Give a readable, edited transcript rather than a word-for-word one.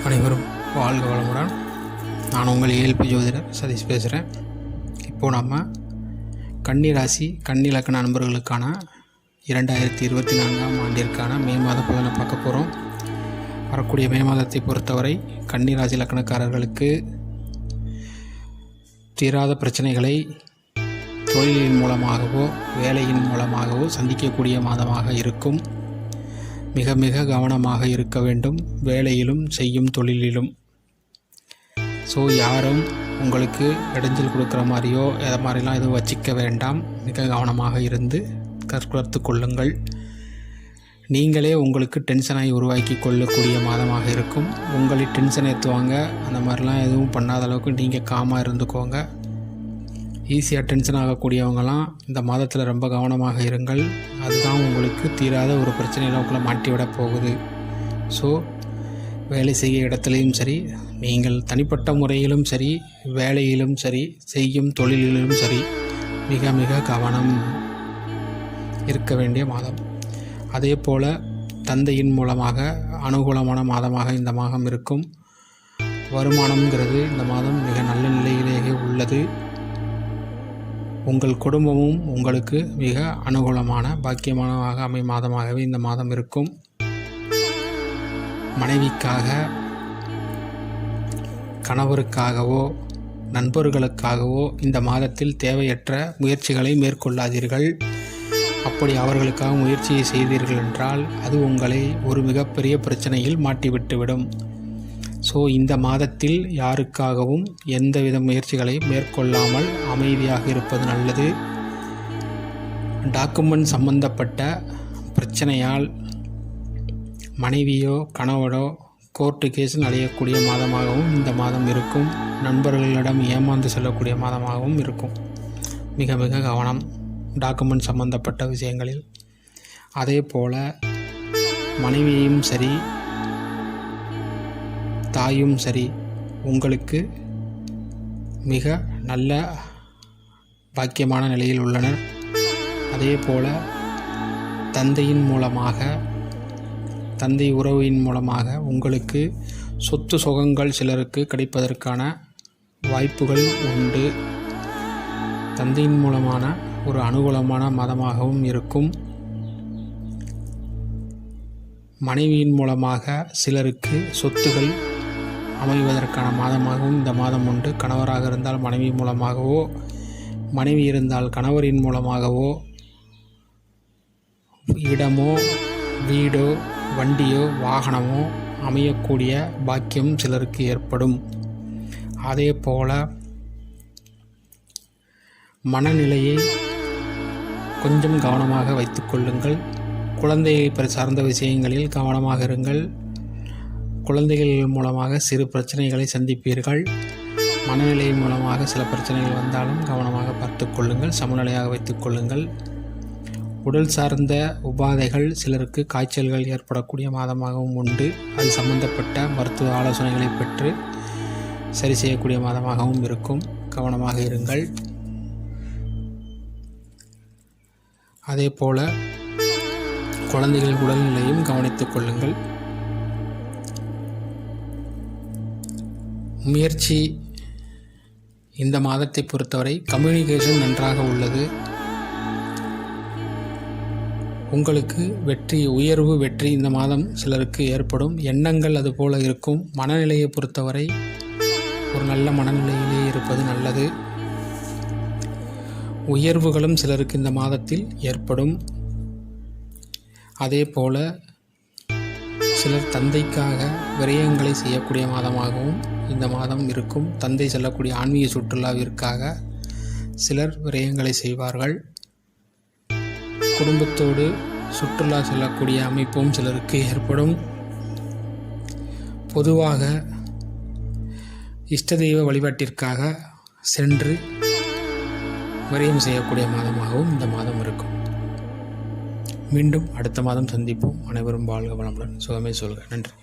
அனைவரும் வாழ்க வளமுடன். நான் உங்கள் ஏஎல்பி ஜோதிடர் சதீஷ் பேசுகிறேன். இப்போது நம்ம கன்னி ராசி கன்னி லக்ன நண்பர்களுக்கான 2024ஆம் ஆண்டிற்கான மே மாத பலனை பார்க்க போகிறோம். வரக்கூடிய மே மாதத்தை பொறுத்தவரை கன்னி ராசி லக்னக்காரர்களுக்கு தீராத பிரச்சனைகளை தொழிலின் மூலமாகவோ வேலையின் மூலமாகவோ சந்திக்கக்கூடிய மாதமாக இருக்கும். மிக மிக கவனமாக இருக்க வேண்டும், வேலையிலும் செய்யும் தொழிலிலும். யாரும் உங்களுக்கு இடைஞ்சல் கொடுக்குற மாதிரியோ எதை மாதிரிலாம் எதுவும் வச்சிக்க வேண்டாம். மிக கவனமாக இருந்து கற்று கொள்ளுங்கள். நீங்களே உங்களுக்கு டென்ஷனாகி உருவாக்கி கொள்ளக்கூடிய மாதமாக இருக்கும். உங்களை டென்ஷன் ஏற்றுவாங்க, அந்த மாதிரிலாம் எதுவும் பண்ணாத அளவுக்கு நீங்கள் காமாக இருந்துக்கோங்க. ஈஸியாக டென்ஷன் ஆகக்கூடியவங்களாம் இந்த மாதத்தில் ரொம்ப கவனமாக இருங்கள். அதுதான் உங்களுக்கு தீராத ஒரு பிரச்சனையில் உங்களை மாட்டிவிடப் போகுது. வேலை செய்ய இடத்துலையும் சரி, நீங்கள் தனிப்பட்ட முறையிலும் சரி, வேலையிலும் சரி, செய்யும் தொழிலிலும் சரி, மிக மிக கவனம் இருக்க வேண்டிய மாதம். அதே போல் தந்தையின் மூலமாக அனுகூலமான மாதமாக இந்த மாதம் இருக்கும். வருமானம்ங்கிறது இந்த மாதம் மிக நல்ல நிலையிலேயே உள்ளது. உங்கள் குடும்பமும் உங்களுக்கு மிக அனுகூலமான பாக்கியமானதாக அமையும் மாதமாகவே இந்த மாதம் இருக்கும். மனைவிக்காக, கணவருக்காகவோ நண்பர்களுக்காகவோ இந்த மாதத்தில் தேவையற்ற முயற்சிகளை மேற்கொள்ளாதீர்கள். அப்படி அவர்களுக்காக முயற்சியை செய்தீர்கள் என்றால் அது உங்களை ஒரு மிகப்பெரிய பிரச்சனையில் மாட்டிவிட்டுவிடும். இந்த மாதத்தில் யாருக்காகவும் எந்தவித முயற்சிகளை மேற்கொள்ளாமல் அமைதியாக இருப்பது நல்லது. டாக்குமெண்ட் சம்பந்தப்பட்ட பிரச்சனையால் மனைவியோ கணவனோ கோர்ட்டு கேஸ் அடையக்கூடிய மாதமாகவும் இந்த மாதம் இருக்கும். நண்பர்களிடம் ஏமாந்து செல்லக்கூடிய மாதமாகவும் இருக்கும். மிக மிக கவனம் டாக்குமெண்ட் சம்பந்தப்பட்ட விஷயங்களில். அதே போல் மனைவியையும் சரி, தாயும் சரி, உங்களுக்கு மிக நல்ல பாக்கியமான நிலையில் உள்ளனர். அதே போல் தந்தையின் மூலமாக, தந்தை உறவின் மூலமாக உங்களுக்கு சொத்து சுகங்கள் சிலருக்கு கிடைப்பதற்கான வாய்ப்புகள் உண்டு. தந்தையின் மூலமான ஒரு அனுகூலமான மாதமாகவும் இருக்கும். மனைவியின் மூலமாக சிலருக்கு சொத்துகள் அமைவதற்கான மாதமாகவும் இந்த மாதம் உண்டு. கணவராக இருந்தால் மனைவி மூலமாகவோ, மனைவி இருந்தால் கணவரின் மூலமாகவோ இடமோ வீடோ வண்டியோ வாகனமோ அமையக்கூடிய பாக்கியம் சிலருக்கு ஏற்படும். அதே போல மனநிலையை கொஞ்சம் கவனமாக வைத்துக்கொள்ளுங்கள். குழந்தையை சார்ந்த விஷயங்களில் கவனமாக இருங்கள். குழந்தைகள் மூலமாக சிறு பிரச்சனைகளை சந்திப்பீர்கள். மனநிலை மூலமாக சில பிரச்சனைகள் வந்தாலும் கவனமாக பார்த்து கொள்ளுங்கள், சமநிலையாக வைத்துக் கொள்ளுங்கள். உடல் சார்ந்த உபாதைகள் சிலருக்கு காய்ச்சல்கள் ஏற்படக்கூடிய மாதமாகவும் உண்டு. அது சம்பந்தப்பட்ட மருத்துவ ஆலோசனைகளை பெற்று சரி செய்யக்கூடிய மாதமாகவும் இருக்கும். கவனமாக இருங்கள். அதே போல் குழந்தைகளின் உடல்நிலையும் கவனித்துக் கொள்ளுங்கள். முயற்சி இந்த மாதத்தை பொறுத்தவரை கம்யூனிகேஷன் நன்றாக உள்ளது. உங்களுக்கு உயர்வு வெற்றி இந்த மாதம் சிலருக்கு ஏற்படும். எண்ணங்கள் அதுபோல இருக்கும். மனநிலையை பொறுத்தவரை ஒரு நல்ல மனநிலையிலே இருப்பது நல்லது. உயர்வுகளும் சிலருக்கு இந்த மாதத்தில் ஏற்படும். அதே போல சிலர் தந்தைக்காக விரயங்களை செய்யக்கூடிய மாதமாகவும் இந்த மாதம் இருக்கும். தந்தை செல்லக்கூடிய ஆன்மீக சுற்றுலாவிற்காக சிலர் விரயங்களை செய்வார்கள். குடும்பத்தோடு சுற்றுலா செல்லக்கூடிய அமைப்பும் சிலருக்கு ஏற்படும். பொதுவாக இஷ்ட தெய்வ வழிபாட்டிற்காக சென்று விரயம் செய்யக்கூடிய மாதமாகவும் இந்த மாதம் இருக்கும். மீண்டும் அடுத்த மாதம் சந்திப்போம். அனைவரும் வாழ்க வளமுடன். சுகமே சொல்க. நன்றி.